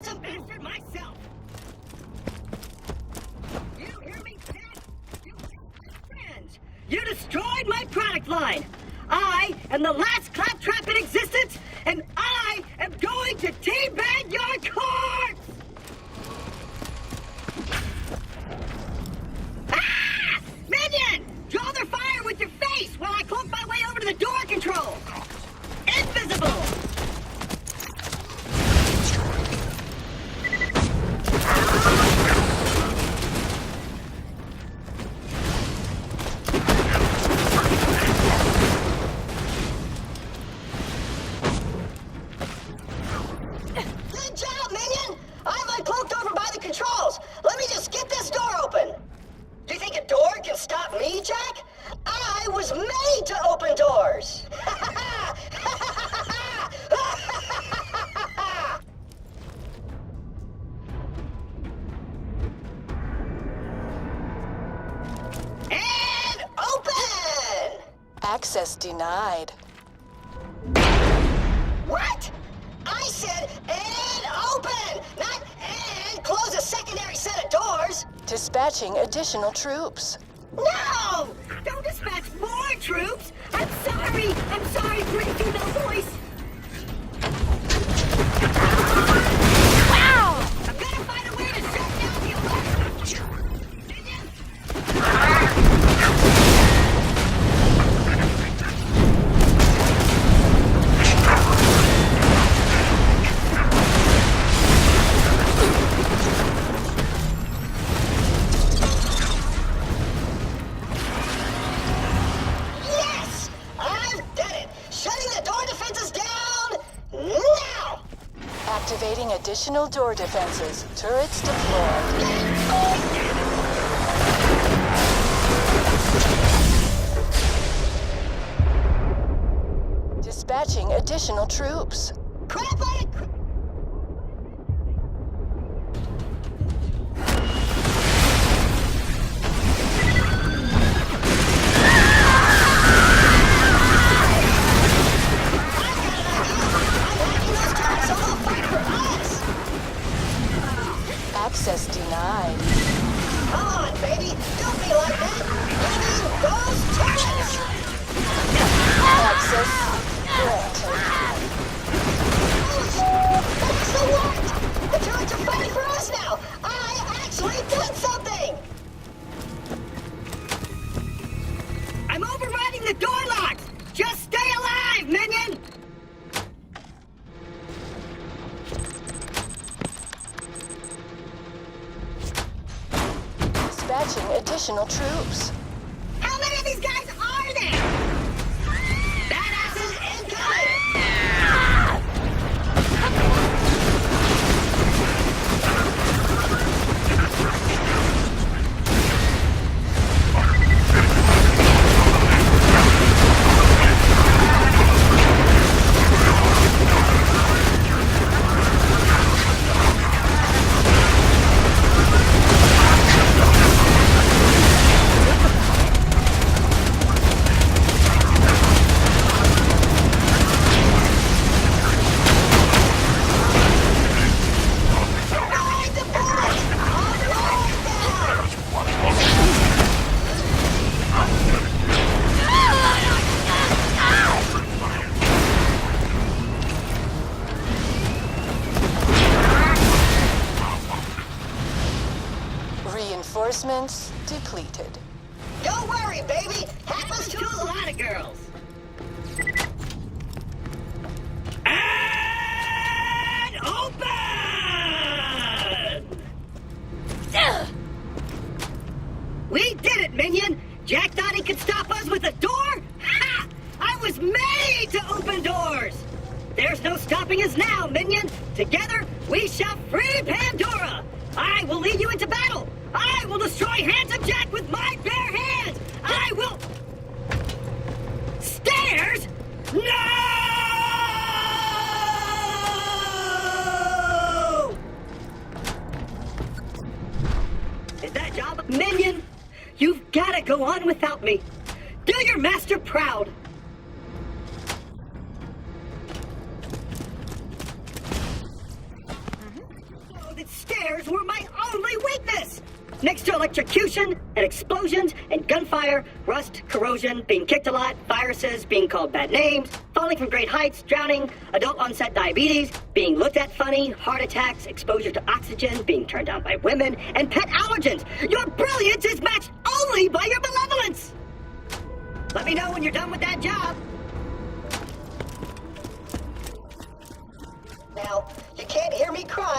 some bastard myself. You hear me, Ted? You friends. You destroyed my product line. I am the last claptrap in existence, and I am going to teabag your corpse! Ah! Minion! Draw their fire with your face while I cloak my way over to the door control! Invisible! Good job, Minion! I'm uncloaked over by the controls. Let me just get this door open. Do you think a door can stop me, Jack? I was made to open doors! And open! Access denied. What? I said and open, not and close a secondary set of doors. Dispatching additional troops. No! Don't dispatch more troops! I'm sorry! I'm sorry, pretty female voice! Wow! I'm gonna find a way to shut down the alarm! Minion! Yes! I've done it! Shutting the door defenses down now! Activating additional door defenses. Turrets deployed. Dispatching additional troops. Crap on it! Access denied. Come on, baby! Don't be like that! I mean, those turrets! Access granted. So what? The turrets are fighting for us now! I actually did something! I'm overriding the door locks! Just stay alive, Minion! Dispatching additional troops. How many of these guys are there? Badasses incoming! Ride the bullet! Unload them! Reinforcements depleted. Don't worry, baby! Happens to a lot of girls! And open! We did it, Minion! Jack thought he could stop us with a door? Ha! I was made to open doors! There's no stopping us now, Minion! Together, we shall free Pandora! I will lead you into battle! I will destroy Handsome Jack with my bare hands! I will... Stairs? No! Is that job... Minion, you've gotta go on without me. Do your master proud. stairs were my only weakness! Next to electrocution and explosions and gunfire, rust, corrosion, being kicked a lot, viruses, being called bad names, falling from great heights, drowning, adult onset diabetes, being looked at funny, heart attacks, exposure to oxygen, being turned down by women, and pet allergens. Your brilliance is matched only by your malevolence! Let me know when you're done with that job. Now, you can't hear me cry